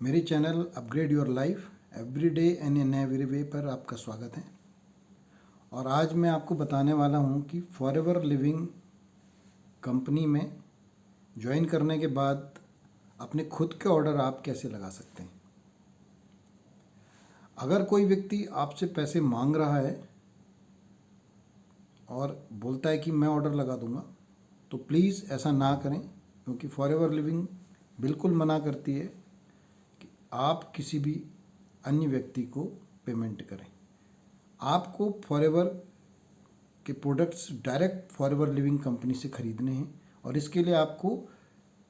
मेरे channel upgrade your life every day and in every way पर आपका स्वागत है। और आज मैं आपको बताने वाला हूं कि फॉरएवर लिविंग कंपनी में ज्वाइन करने के बाद अपने खुद के ऑर्डर आप कैसे लगा सकते हैं। अगर कोई व्यक्ति आपसे पैसे मांग रहा है और बोलता है कि मैं ऑर्डर लगा दूंगा, तो प्लीज़ ऐसा ना करें, क्योंकि फॉरएवर लिविंग बिल्कुल मना करती है आप किसी भी अन्य व्यक्ति को पेमेंट करें। आपको फॉरएवर के products direct forever living company से खरीदने हैं और इसके लिए आपको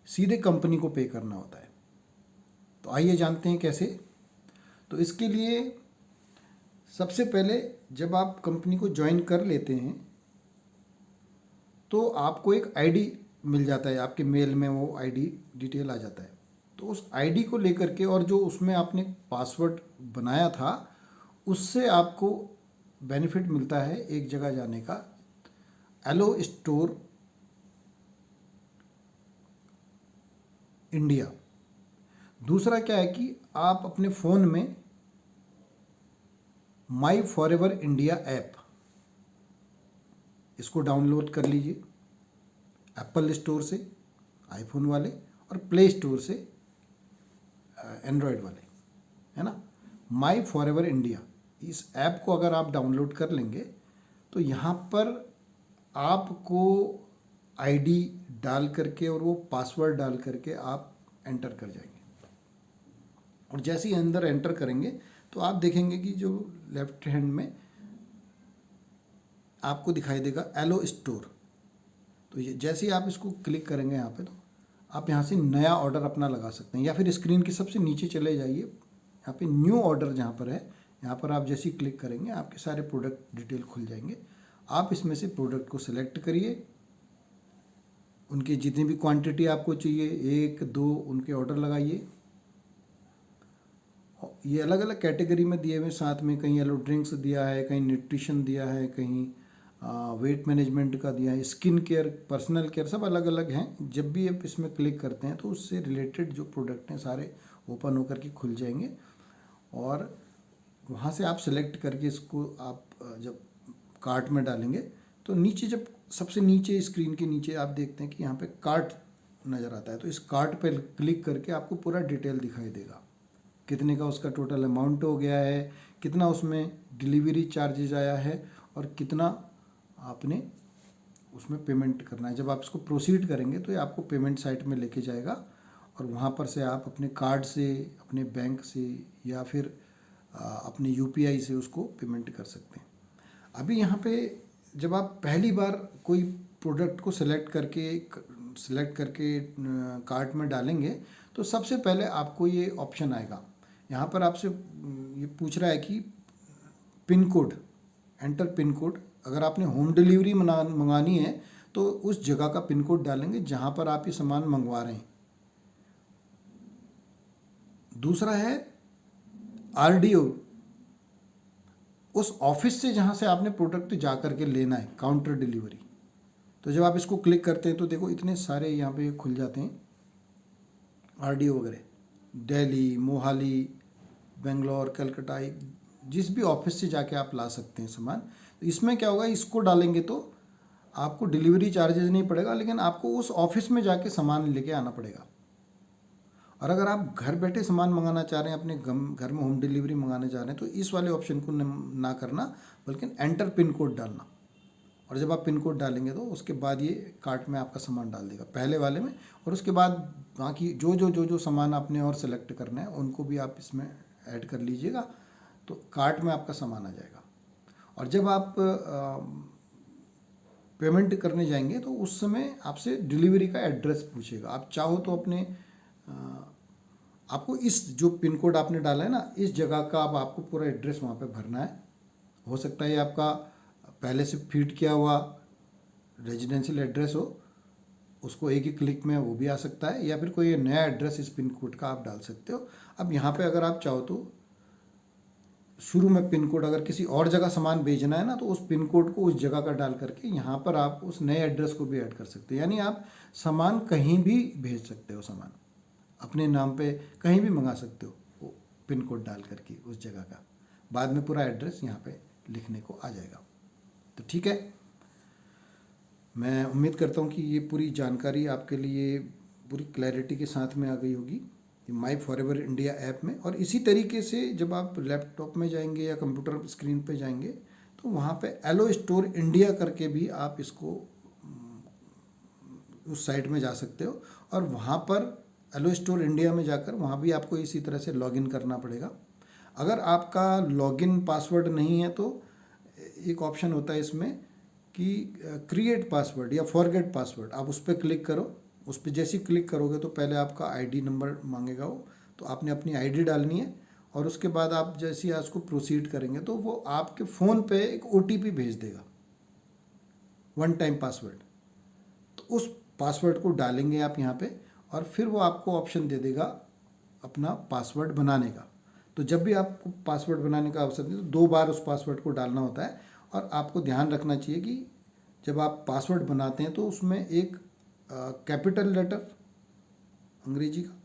सीधे कंपनी को पे करना होता है। तो आइए जानते हैं कैसे। तो इसके लिए सबसे पहले जब आप कंपनी को ज्वाइन कर लेते हैं तो आपको एक आईडी मिल जाता है, आपके मेल में वो आईडी डिटेल आ जाता है। तो उस आईडी को लेकर के और जो उसमें आपने पासवर्ड बनाया था उससे आपको बेनिफिट मिलता है एक जगह जाने का, एलो स्टोर इंडिया। दूसरा क्या है कि आप अपने फ़ोन में माई फॉरएवर इंडिया ऐप इसको डाउनलोड कर लीजिए एप्पल स्टोर से आईफोन वाले और प्ले स्टोर से एंड्रॉयड वाले, है ना। माई फॉरएवर इंडिया, इस ऐप को अगर आप डाउनलोड कर लेंगे तो यहाँ पर आपको आईडी डाल करके और वो पासवर्ड डाल करके आप एंटर कर जाएंगे। और जैसे ही अंदर एंटर करेंगे तो आप देखेंगे कि जो लेफ्ट हैंड में आपको दिखाई देगा एलो स्टोर। तो ये जैसे ही आप इसको क्लिक करेंगे यहाँ पे, तो आप यहाँ से नया ऑर्डर अपना लगा सकते हैं, या फिर स्क्रीन के सबसे नीचे चले जाइए, यहाँ पे न्यू ऑर्डर जहाँ पर है, यहाँ पर आप जैसे ही क्लिक करेंगे आपके सारे प्रोडक्ट डिटेल खुल जाएंगे। आप इसमें से प्रोडक्ट को सिलेक्ट करिए, उनकी जितनी भी क्वांटिटी आपको चाहिए 1, 2 उनके ऑर्डर लगाइए। ये अलग अलग कैटेगरी में दिए हुए, साथ में कहीं येलो ड्रिंक्स दिया है, कहीं न्यूट्रिशन दिया है, कहीं वेट मैनेजमेंट का दिया है, स्किन केयर, पर्सनल केयर, सब अलग अलग हैं। जब भी आप इसमें क्लिक करते हैं तो उससे रिलेटेड जो प्रोडक्ट हैं सारे ओपन होकर के खुल जाएंगे और वहाँ से आप सेलेक्ट करके इसको आप जब कार्ट में डालेंगे तो नीचे, जब सबसे नीचे स्क्रीन के नीचे आप देखते हैं कि यहाँ पे कार्ट नज़र आता है। तो इस कार्ट पे क्लिक करके आपको पूरा डिटेल दिखाई देगा, कितने का उसका टोटल अमाउंट हो गया है, कितना उसमें डिलीवरी चार्जेज आया है और कितना आपने उसमें पेमेंट करना है। जब आप इसको प्रोसीड करेंगे तो ये आपको पेमेंट साइट में लेके जाएगा और वहाँ पर से आप अपने कार्ड से, अपने बैंक से या फिर अपने यूपीआई से उसको पेमेंट कर सकते हैं। अभी यहाँ पे जब आप पहली बार कोई प्रोडक्ट को सिलेक्ट करके कार्ट में डालेंगे तो सबसे पहले आपको ये ऑप्शन आएगा। यहाँ पर आपसे ये पूछ रहा है कि pin code, enter pin code. अगर आपने होम डिलीवरी मंगानी है तो उस जगह का पिन कोड डालेंगे जहाँ पर आप ये सामान मंगवा रहे हैं। दूसरा है आरडीओ, उस ऑफिस से जहाँ से आपने प्रोडक्ट जा करके लेना है, काउंटर डिलीवरी। तो जब आप इसको क्लिक करते हैं तो देखो इतने सारे यहाँ पे खुल जाते हैं आरडीओ वगैरह, दिल्ली, मोहाली, बेंगलोर, कलकत्ता, जिस भी ऑफिस से जाके आप ला सकते हैं सामान। तो इसमें क्या होगा, इसको डालेंगे तो आपको डिलीवरी चार्जेस नहीं पड़ेगा, लेकिन आपको उस ऑफिस में जाके सामान लेके आना पड़ेगा। और अगर आप घर बैठे सामान मंगाना चाह रहे हैं, अपने घर में होम डिलीवरी मंगाने जा रहे हैं, तो इस वाले ऑप्शन को ना करना, बल्कि एंटर पिन कोड डालना। और जब आप पिन कोड डालेंगे तो उसके बाद ये कार्ट में आपका सामान डाल देगा पहले वाले में, और उसके बाद बाकी जो सामान आपने और सेलेक्ट करना है उनको भी आप इसमें ऐड कर लीजिएगा, तो कार्ट में आपका सामान आ जाएगा। और जब आप पेमेंट करने जाएंगे तो उस समय आपसे डिलीवरी का एड्रेस पूछेगा। आप चाहो तो अपने आपको इस जो पिन कोड आपने डाला है ना, इस जगह का अब आपको पूरा एड्रेस वहाँ पे भरना है। हो सकता है ये आपका पहले से फीड किया हुआ रेजिडेंशियल एड्रेस हो, उसको एक ही क्लिक में वो भी आ सकता है, या फिर कोई नया एड्रेस इस पिन कोड का आप डाल सकते हो। अब यहाँ पे अगर आप चाहो तो शुरू में पिन कोड, अगर किसी और जगह सामान भेजना है ना, तो उस पिन कोड को उस जगह का डाल करके यहाँ पर आप उस नए एड्रेस को भी ऐड कर सकते हो। यानी आप सामान कहीं भी भेज सकते हो सामान। अपने नाम पे कहीं भी मंगा सकते हो, वो पिन कोड डाल करके उस जगह का, बाद में पूरा एड्रेस यहाँ पे लिखने को आ जाएगा। तो ठीक है, मैं उम्मीद करता हूँ कि ये पूरी जानकारी आपके लिए पूरी क्लैरिटी के साथ में आ गई होगी माई फॉरएवर इंडिया ऐप में। और इसी तरीके से जब आप लैपटॉप में जाएंगे या कंप्यूटर स्क्रीन पे जाएंगे तो वहाँ पे एलो स्टोर इंडिया करके भी आप इसको उस साइट में जा सकते हो, और वहाँ पर एलो स्टोर इंडिया में जाकर वहाँ भी आपको इसी तरह से लॉगिन करना पड़ेगा। अगर आपका लॉगिन पासवर्ड नहीं है तो एक ऑप्शन होता है इसमें कि क्रिएट पासवर्ड या फॉरगेट पासवर्ड, आप उस पर क्लिक करो। उस पर जैसे ही क्लिक करोगे तो पहले आपका आईडी नंबर मांगेगा वो, तो आपने अपनी आईडी डालनी है, और उसके बाद आप जैसे ही उसको प्रोसीड करेंगे तो वो आपके फ़ोन पे एक ओटीपी भेज देगा, वन टाइम पासवर्ड। तो उस पासवर्ड को डालेंगे आप यहाँ पे, और फिर वो आपको ऑप्शन दे देगा अपना पासवर्ड बनाने का। तो जब भी आपको पासवर्ड बनाने का अवसर दे तो 2 बार उस पासवर्ड को डालना होता है। और आपको ध्यान रखना चाहिए कि जब आप पासवर्ड बनाते हैं तो उसमें एक कैपिटल लेटर अंग्रेजी का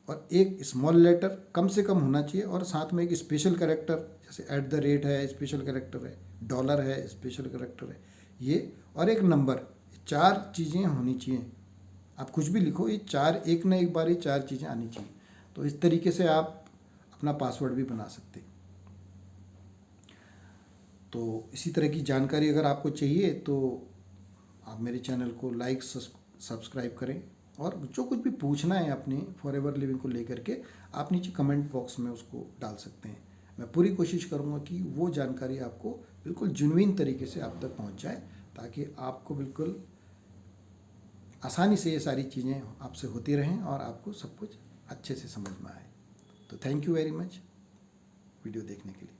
और एक स्मॉल लेटर कम से कम होना चाहिए, और साथ में एक स्पेशल कैरेक्टर, जैसे @ है स्पेशल कैरेक्टर है, डॉलर है स्पेशल कैरेक्टर है ये, और एक नंबर, 4 चीज़ें होनी चाहिए। आप कुछ भी लिखो, ये 4 एक न एक बार ये 4 चीज़ें आनी चाहिए। तो इस तरीके से आप अपना पासवर्ड भी बना सकते हैं। तो इसी तरह की जानकारी अगर आपको चाहिए तो आप मेरे चैनल को लाइक सब्सक्राइब करें, और जो कुछ भी पूछना है अपने फॉरएवर लिविंग को लेकर के आप नीचे कमेंट बॉक्स में उसको डाल सकते हैं। मैं पूरी कोशिश करूंगा कि वो जानकारी आपको बिल्कुल जेन्युइन तरीके से आप तक पहुंच जाए, ताकि आपको बिल्कुल आसानी से ये सारी चीज़ें आपसे होती रहें और आपको सब कुछ अच्छे से समझ में आए। तो thank you very much video देखने के लिए।